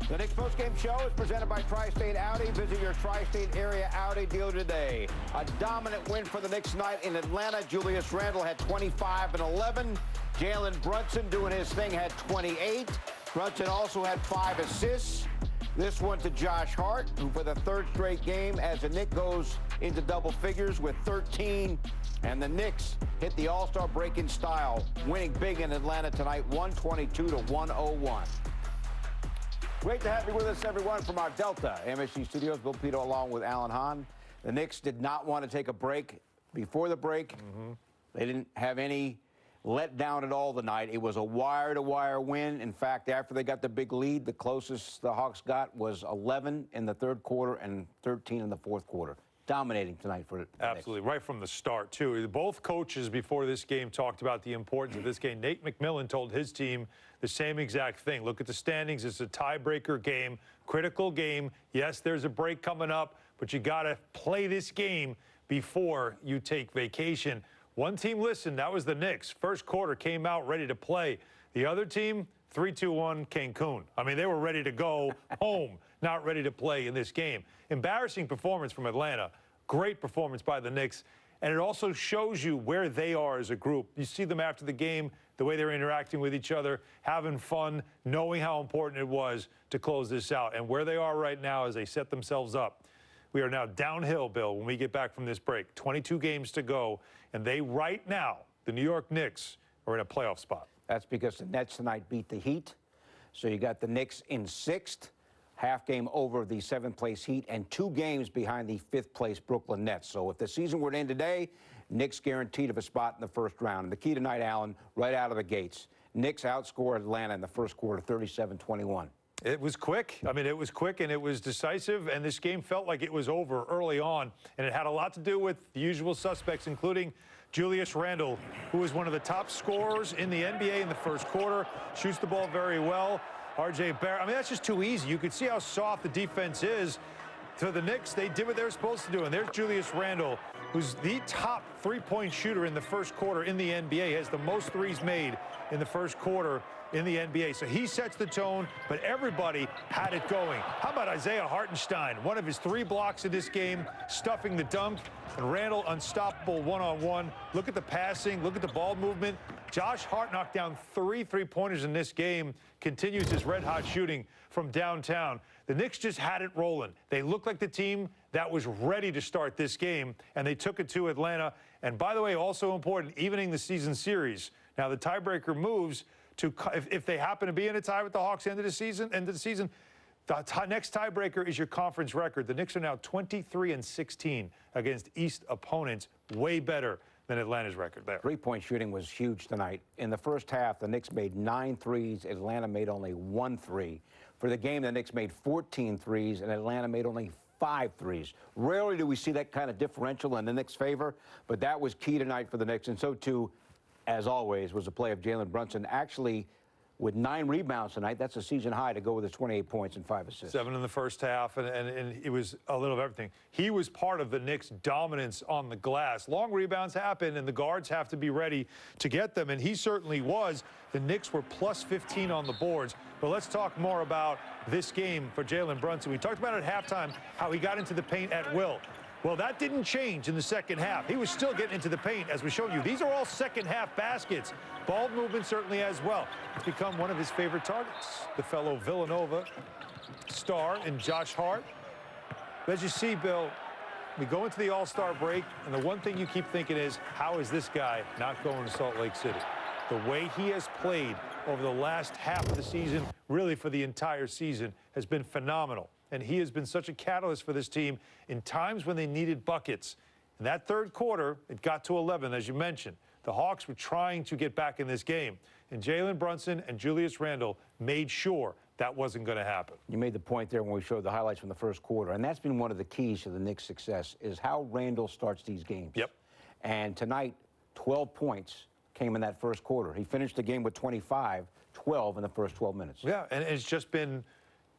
The Knicks postgame show is presented by Tri-State Audi. Visit your Tri-State area Audi dealer today. A dominant win for the Knicks tonight in Atlanta. Julius Randle had 25 and 11. Jalen Brunson doing his thing had 28. Brunson also had 5 assists. This one to Josh Hart, who for the third straight game as the Knicks goes into double figures with 13. And the Knicks hit the All-Star break in style, winning big in Atlanta tonight, 122 to 101. Great to have you with us, everyone, from our Delta MSG studios. Bill Pito along with Alan Hahn. The Knicks did not want to take a break before the break. They didn't have any letdown at all tonight. It was a wire-to-wire win. In fact, after they got the big lead, the closest the Hawks got was 11 in the third quarter and 13 in the fourth quarter. Dominating tonight for the Absolutely, Knicks. right from the start, too. Both coaches before this game talked about the importance of this game. Nate McMillan told his team the same exact thing. Look at the standings. It's a tiebreaker game, critical game. Yes, there's a break coming up, but you got to play this game before you take vacation. One team listened. That was the Knicks. First quarter came out ready to play. The other team, 3-2-1 Cancun. I mean, they were ready to go home, not ready to play in this game. Embarrassing performance from Atlanta. Great performance by the Knicks. And it also shows you where they are as a group. You see them after the game, the way they're interacting with each other, having fun, knowing how important it was to close this out. And where they are right now as they set themselves up. We are now downhill, Bill, when we get back from this break. 22 games to go. And they, right now, the New York Knicks, are in a playoff spot. That's because the Nets tonight beat the Heat. So you got the Knicks in 6th, half game over the 7th-place Heat, and 2 games behind the 5th-place Brooklyn Nets. So if the season were to end today, Knicks guaranteed of a spot in the first round. And the key tonight, Allen, right out of the gates, Knicks outscored Atlanta in the first quarter, 37-21. It was quick. I mean, it was quick and it was decisive, and this game felt like it was over early on. And it had a lot to do with the usual suspects, including Julius Randle, who was one of the top scorers in the NBA in the first quarter, shoots the ball very well. R.J. Barrett, I mean, that's just too easy. You could see how soft the defense is. To the Knicks, they did what they were supposed to do. And there's Julius Randle, who's the top three-point shooter in the first quarter in the NBA, has the most threes made in the first quarter in the NBA. So he sets the tone, but everybody had it going. How about Isaiah Hartenstein? One of his 3 blocks in this game, stuffing the dunk, and Randle unstoppable one-on-one. Look at the passing, look at the ball movement. Josh Hart knocked down 3 three-pointers in this game, continues his red-hot shooting from downtown. The Knicks just had it rolling. They looked like the team that was ready to start this game, and they took it to Atlanta. And by the way, also important, evening the season series. Now the tiebreaker moves to, if they happen to be in a tie with the Hawks end of the season, the next tiebreaker is your conference record. The Knicks are now 23-16 against East opponents, way better than Atlanta's record there. Three-point shooting was huge tonight. In the first half, the Knicks made 9 threes. Atlanta made only 1 3. For the game, the Knicks made 14 threes, and Atlanta made only 5 threes. Rarely do we see that kind of differential in the Knicks' favor, but that was key tonight for the Knicks. And so, too, as always, was the play of Jalen Brunson. Actually, with 9 rebounds tonight, that's a season high to go with his 28 points and 5 assists. 7 in the first half, and it was a little of everything. He was part of the Knicks' dominance on the glass. Long rebounds happen, and the guards have to be ready to get them, and he certainly was. The Knicks were plus 15 on the boards. But let's talk more about this game for Jalen Brunson. We talked about at halftime how he got into the paint at will. Well, that didn't change in the second half. He was still getting into the paint, as we showed you. These are all second-half baskets. Ball movement certainly as well. It's become one of his favorite targets, the fellow Villanova star in Josh Hart. But as you see, Bill, we go into the All-Star break, and the one thing you keep thinking is, how is this guy not going to Salt Lake City? The way he has played over the last half of the season, really for the entire season, has been phenomenal. And he has been such a catalyst for this team in times when they needed buckets. In that third quarter, it got to 11, as you mentioned. The Hawks were trying to get back in this game. And Jalen Brunson and Julius Randle made sure that wasn't going to happen. You made the point there when we showed the highlights from the first quarter. And that's been one of the keys to the Knicks' success, is how Randle starts these games. Yep. And tonight, 12 points came in that first quarter. He finished the game with 25, 12 in the first 12 minutes. Yeah, and it's just been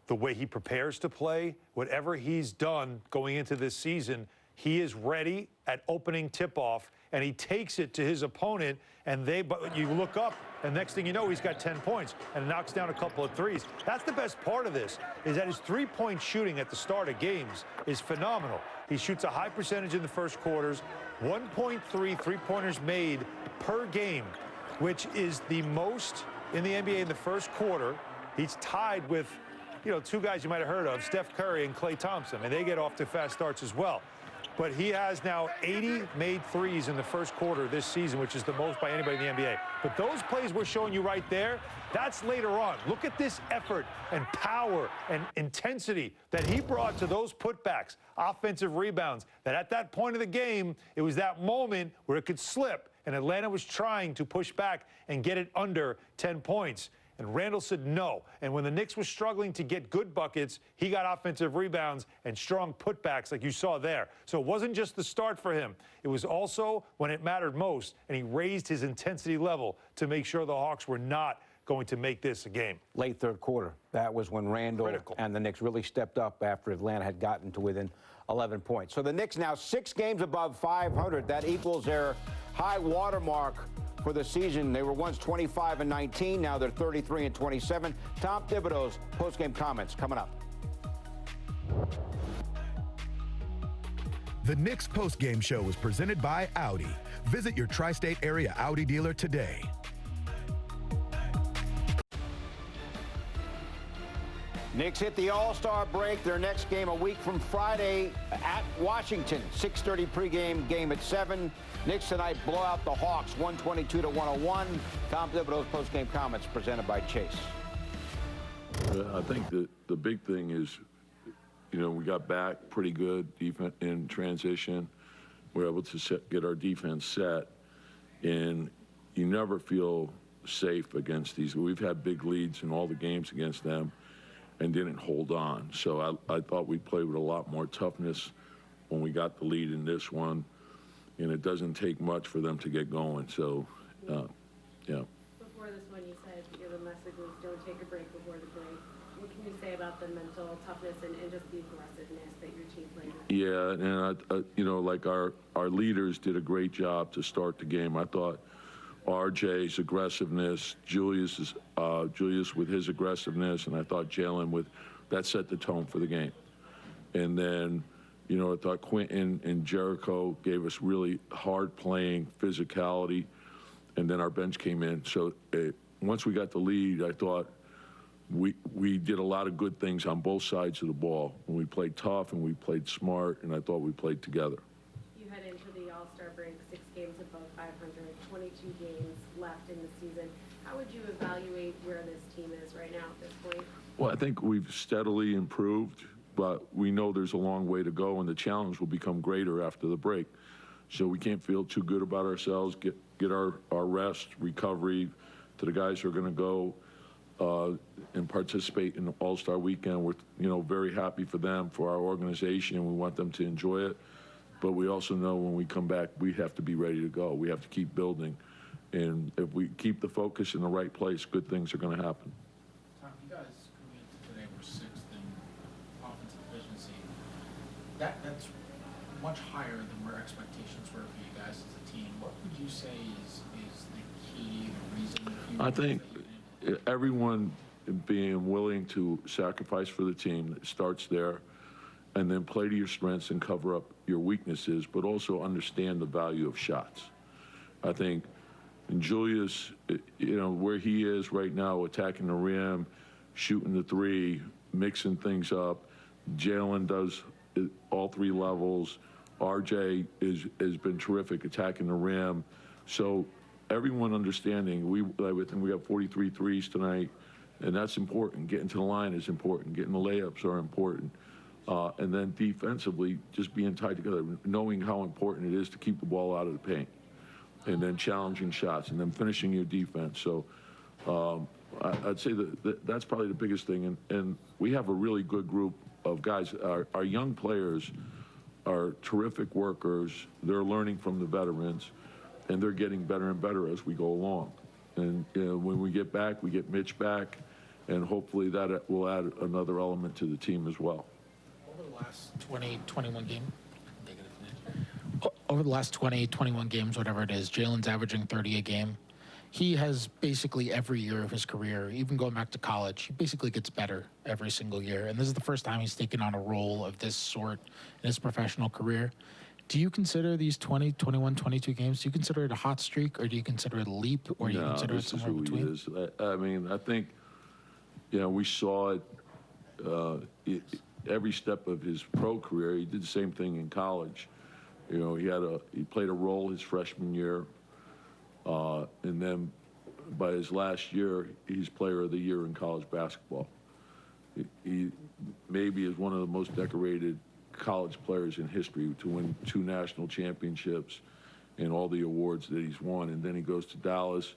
the way he prepares to play. Whatever he's done going into this season, he is ready at opening tip-off, and he takes it to his opponent, and but you look up, and next thing you know, he's got 10 points and knocks down a couple of threes. That's the best part of this, is that his three-point shooting at the start of games is phenomenal. He shoots a high percentage in the first quarters, 1.3 three-pointers made per game, which is the most in the NBA in the first quarter. He's tied with, you know, two guys you might have heard of, Steph Curry and Klay Thompson, and they get off to fast starts as well. But he has now 80 made threes in the first quarter this season, which is the most by anybody in the NBA. But those plays we're showing you right there, that's later on. Look at this effort and power and intensity that he brought to those putbacks, offensive rebounds, that at that point of the game, it was that moment where it could slip, and Atlanta was trying to push back and get it under 10 points. And Randle said no. And when the Knicks were struggling to get good buckets, he got offensive rebounds and strong putbacks like you saw there. So it wasn't just the start for him. It was also when it mattered most, and he raised his intensity level to make sure the Hawks were not going to make this a game. Late third quarter. That was when Randle and the Knicks really stepped up after Atlanta had gotten to within 11 points. So the Knicks now 6 games above 500. That equals their high water mark for the season. They were once 25-19. Now they're 33-27. Tom Thibodeau's postgame comments coming up. The Knicks postgame show was presented by Audi. Visit your tri-state area Audi dealer today. Knicks hit the All-Star break. Their next game a week from Friday at Washington. 6:30 pregame, game at 7. Knicks tonight blow out the Hawks 122-101. Tom Thibodeau's postgame comments presented by Chase. I think that the big thing is, you know, we got back pretty good defense in transition. We're able to get our defense set, and you never feel safe against these. We've had big leads in all the games against them and didn't hold on. So I thought we'd play with a lot more toughness when we got the lead in this one, and it doesn't take much for them to get going. So, yeah. Before this one, you said the message was don't take a break before the break. What can you say about the mental toughness and just the aggressiveness that your team played with? Yeah, and you know, like our leaders did a great job to start the game. I thought RJ's aggressiveness, Julius with his aggressiveness, and I thought Jalen that set the tone for the game. And then, you know, I thought Quentin and Jericho gave us really hard playing physicality, and then our bench came in. So once we got the lead, I thought we did a lot of good things on both sides of the ball. And we played tough and we played smart, and I thought we played together. You head into the All-Star break 6 games above 500, 22 games left in the season. How would you evaluate where this team is right now at this point? Well, I think we've steadily improved, but we know there's a long way to go, and the challenge will become greater after the break. So we can't feel too good about ourselves, get our rest, recovery to the guys who are going to go and participate in the All-Star weekend. We're, you know, very happy for them, for our organization. We want them to enjoy it. But we also know when we come back, we have to be ready to go. We have to keep building. And if we keep the focus in the right place, good things are going to happen. Tom, you guys coming into today were 6th in offensive efficiency. That's much higher than where expectations were for you guys as a team. What would you say is the key, the reason? I think everyone being willing to sacrifice for the team, it starts there, and then play to your strengths and cover up your weaknesses, but also understand the value of shots. I think in Julius, you know, where he is right now, attacking the rim, shooting the three, mixing things up. Jalen does all 3 levels. RJ has been terrific attacking the rim. So everyone understanding, I think we got 43 threes tonight, and that's important. Getting to the line is important. Getting the layups are important. And then defensively, just being tied together, knowing how important it is to keep the ball out of the paint, and then challenging shots, and then finishing your defense. So I'd say that's probably the biggest thing. And we have a really good group of guys. Our young players are terrific workers. They're learning from the veterans, and they're getting better and better as we go along. And when we get back, we get Mitch back, and hopefully that will add another element to the team as well. Over the last 20, 21 games, negative finish. over the last 20, 21 games, whatever it is, Jalen's averaging 30 a game. He has basically every year of his career, even going back to college, he basically gets better every single year. And this is the first time he's taken on a role of this sort in his professional career. Do you consider these 20, 21, 22 games, do you consider it a hot streak, or do you consider it a leap, or do you consider it somewhere between? This is who he is. I mean, I think, we saw it every step of his pro career. He did the same thing in college. He played a role his freshman year, and then by his last year, he's Player of the Year in college basketball. He maybe is one of the most decorated college players in history to win 2 national championships and all the awards that he's won. And then he goes to Dallas.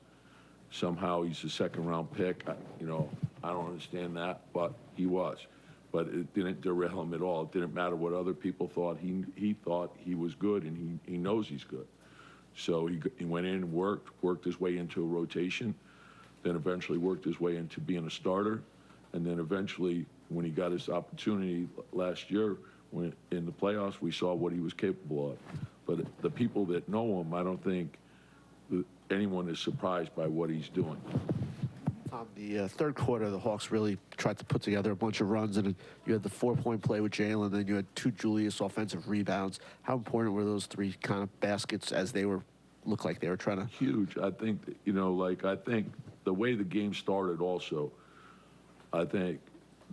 Somehow he's a second-round pick. I don't understand that, but he was. But it didn't derail him at all. It didn't matter what other people thought. He thought he was good, and he knows he's good. So he went in and worked his way into a rotation, then eventually worked his way into being a starter, and then eventually, when he got his opportunity last year, when in the playoffs, we saw what he was capable of. But the people that know him, I don't think anyone is surprised by what he's doing. Tom, the third quarter, the Hawks really tried to put together a bunch of runs, and you had the 4-point play with Jalen, then you had 2 Julius offensive rebounds. How important were those 3 kind of baskets as they looked like they were trying to? Huge. I think, I think the way the game started also, I think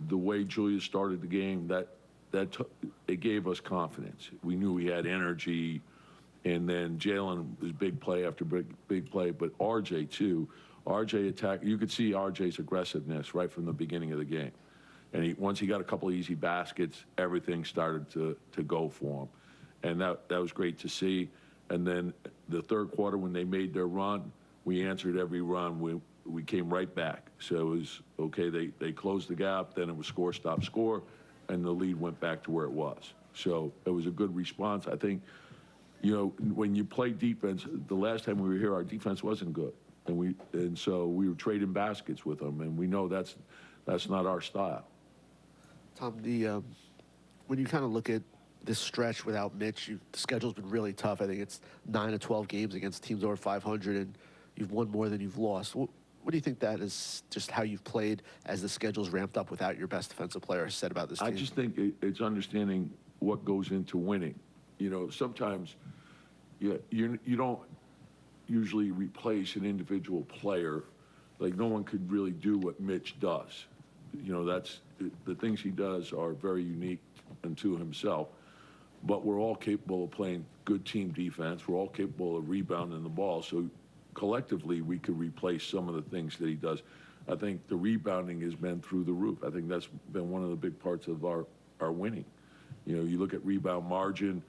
the way Julius started the game, it gave us confidence. We knew he had energy, and then Jalen was big play after big play, but RJ too. RJ attacked. You could see RJ's aggressiveness right from the beginning of the game, and once he got a couple of easy baskets, everything started to go for him, and that was great to see. And then the third quarter, when they made their run, we answered every run. We came right back. So it was okay. They closed the gap. Then it was score, stop, score, and the lead went back to where it was. So it was a good response. I think, when you play defense, the last time we were here, our defense wasn't good. And so we were trading baskets with them, and we know that's not our style. Tom, when you kind of look at this stretch without Mitch, the schedule's been really tough. I think it's 9 of 12 games against teams over 500, and you've won more than you've lost. What do you think that is, just how you've played as the schedule's ramped up without your best defensive player said about this team? I just think it's understanding what goes into winning. Sometimes you don't usually replace an individual player. Like, no one could really do what Mitch does. That's the things he does are very unique unto himself. But we're all capable of playing good team defense. We're all capable of rebounding the ball. So collectively, we could replace some of the things that he does. I think the rebounding has been through the roof. I think that's been one of the big parts of our winning. You look at rebound margin,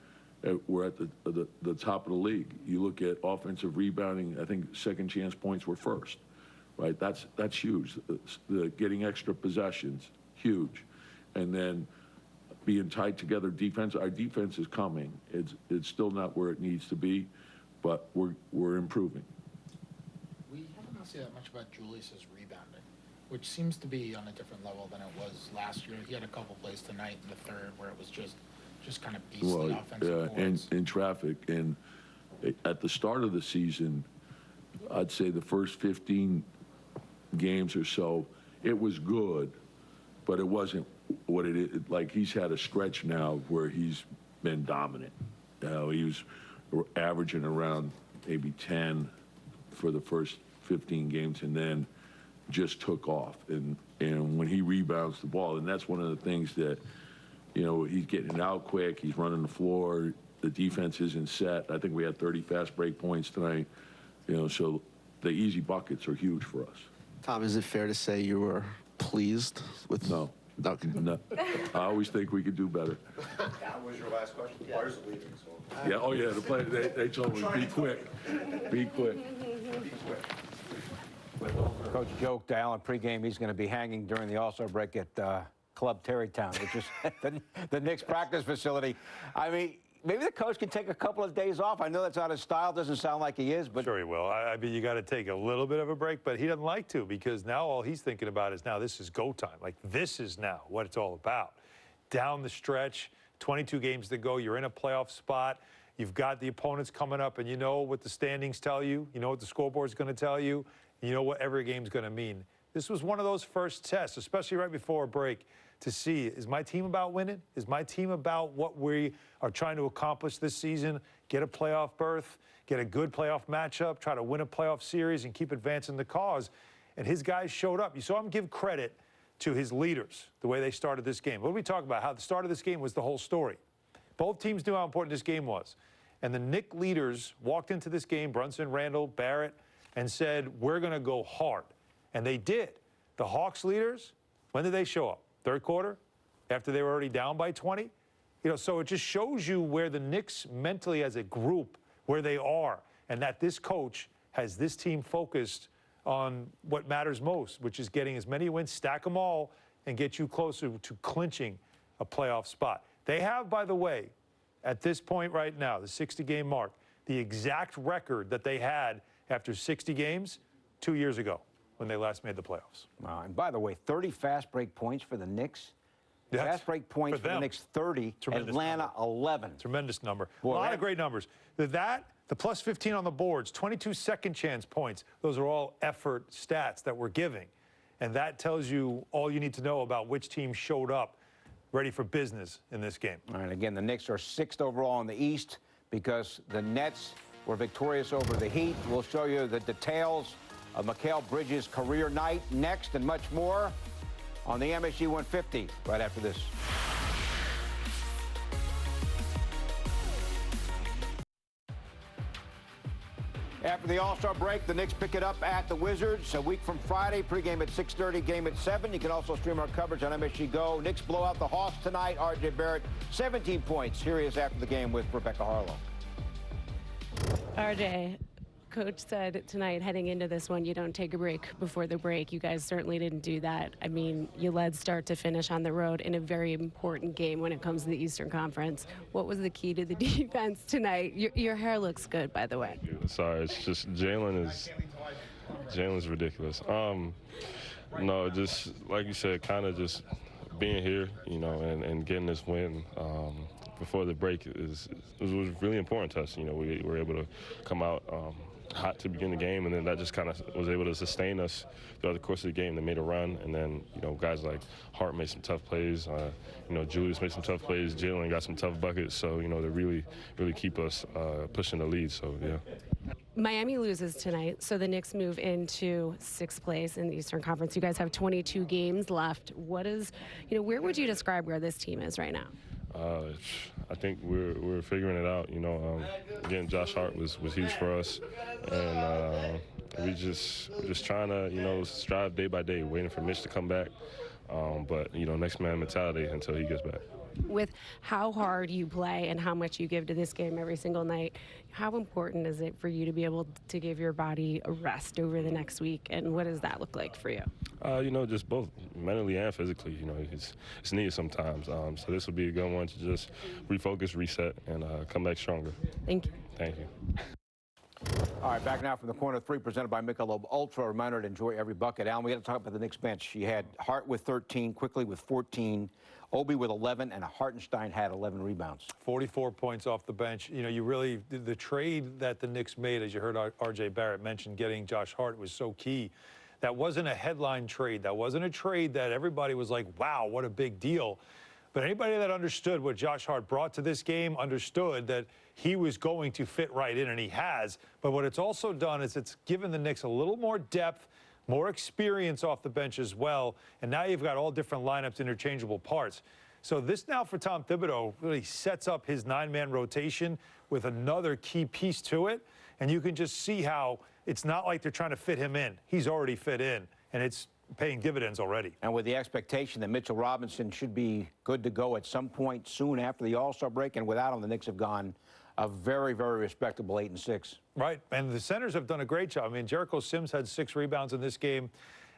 we're at the top of the league. You look at offensive rebounding, I think second chance points were first, right? That's huge. Getting extra possessions, huge. And then being tied together defense, our defense is coming. It's still not where it needs to be, but we're improving. We haven't not seen that much about Julius's rebounding, which seems to be on a different level than it was last year. He had a couple plays tonight in the third where it was just kind of beastly offensive boards. In traffic. And at the start of the season, I'd say the first 15 games or so, it was good, but it wasn't what it is. Like, he's had a stretch now where he's been dominant. He was averaging around maybe 10 for the first 15 games, and then just took off. And when he rebounds the ball, and that's one of the things that, he's getting it out quick. He's running the floor. The defense isn't set. I think we had 30 fast break points tonight. So the easy buckets are huge for us. Tom, is it fair to say you were pleased with? No. Okay. No. I always think we could do better. That was your last question. The players are leaving, so. Yeah. Oh yeah. The play. They told me be quick. Be quick. Coach joked to Allen pregame he's going to be hanging during the All-Star break at Club Terrytown, which is the Knicks practice facility. I mean, maybe the coach can take a couple of days off. I know that's not his style. Doesn't sound like he is, but Sure he will. I mean, you got to take a little bit of a break, but he doesn't like to, because now all he's thinking about is now this is go time. Like, this is now what it's all about. Down the stretch, 22 games to go. You're in a playoff spot. You've got the opponents coming up, and you know what the standings tell you. You know what the scoreboard's going to tell you. You know what every game's going to mean. This was one of those first tests, especially right before a break, to see, is my team about winning? Is my team about what we are trying to accomplish this season? Get a playoff berth, get a good playoff matchup, try to win a playoff series, and keep advancing the cause. And his guys showed up. You saw him give credit to his leaders, the way they started this game. What did we talk about? How the start of this game was the whole story. Both teams knew how important this game was. And the Knick leaders walked into this game, Brunson, Randall, Barrett, and said, we're going to go hard. And they did. The Hawks leaders, when did they show up? Third quarter? After they were already down by 20? You know, so it just shows you where the Knicks mentally as a group, where they are, and that this coach has this team focused on what matters most, which is getting as many wins, stack them all, and get you closer to clinching a playoff spot. They have, by the way, at this point right now, the 60-game mark, the exact record that they had after 60 games 2 years ago when they last made the playoffs. And by the way, 30 fast break points for the Knicks. That's Fast break points for the Knicks, 30. Tremendous Atlanta, number. 11. Tremendous number. Boy, a lot that- of great numbers. The plus 15 on the boards, 22 second chance points, those are all effort stats that we're giving. And that tells you all you need to know about which team showed up ready for business in this game. All right, again, the Knicks are 6th overall in the East because the Nets were victorious over the Heat. We'll show you the details of Mikal Bridges' career night next and much more on the MSG 150 right after this. After the All-Star break, the Knicks pick it up at the Wizards. A week from Friday, pregame at 6:30, game at 7. You can also stream our coverage on MSG Go. Knicks blow out the Hawks tonight. R.J. Barrett, 17 points. Here he is after the game with Rebecca Harlow. RJ, Coach said tonight, heading into this one, you don't take a break before the break. You guys certainly didn't do that. I mean, you led start to finish on the road in a very important game when it comes to the Eastern Conference. What was the key to the defense tonight? Your hair looks good, by the way. Sorry, it's just Jalen's ridiculous. No, just like you said, kind of just being here, you know, and getting this win before the break was really important to us. You know, we were able to come out hot to begin the game, and then that just kind of was able to sustain us throughout the course of the game. They made a run, and then, you know, guys like Hart made some tough plays. You know, Julius made some tough plays. Jalen got some tough buckets. So, you know, they really keep us pushing the lead. So, yeah. Miami loses tonight, so the Knicks move into 6th place in the Eastern Conference. You guys have 22 games left. What is, you know, where would you describe where this team is right now? I think we're figuring it out. You know, again, Josh Hart was huge for us, and we're just trying to, you know, strive day by day, waiting for Mitch to come back. But, you know, next man mentality until he gets back. With how hard you play and how much you give to this game every single night, how important is it for you to be able to give your body a rest over the next week, and what does that look like for you? You know, just both mentally and physically. You know, it's needed sometimes. So this will be a good one to just refocus, reset, and come back stronger. Thank you. Thank you. All right, back now from the corner 3, presented by Michelob Ultra. Reminder to enjoy every bucket. Alan, we got to talk about the Knicks bench. You had Hart with 13, Quickly with 14, Obi with 11, and Hartenstein had 11 rebounds. 44 points off the bench. You know, the trade that the Knicks made, as you heard R.J. Barrett mention, getting Josh Hart was so key. That wasn't a headline trade. That wasn't a trade that everybody was like, wow, what a big deal. But anybody that understood what Josh Hart brought to this game understood that he was going to fit right in, and he has. But what it's also done is it's given the Knicks a little more depth, more experience off the bench as well. And now you've got all different lineups, interchangeable parts. So this now for Tom Thibodeau really sets up his 9-man rotation with another key piece to it. And you can just see how it's not like they're trying to fit him in. He's already fit in, and it's paying dividends already. And with the expectation that Mitchell Robinson should be good to go at some point soon after the All-Star break, and without him, the Knicks have gone a very, very respectable 8-6. Right, and the centers have done a great job. I mean, Jericho Sims had 6 rebounds in this game,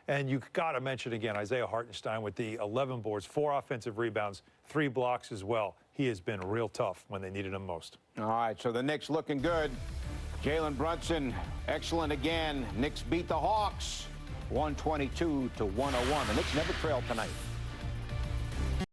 and you got to mention again Isaiah Hartenstein with the 11 boards, 4 offensive rebounds, 3 blocks as well. He has been real tough when they needed him most. All right, so the Knicks looking good. Jalen Brunson, excellent again. Knicks beat the Hawks 122-101. The Knicks never trailed tonight.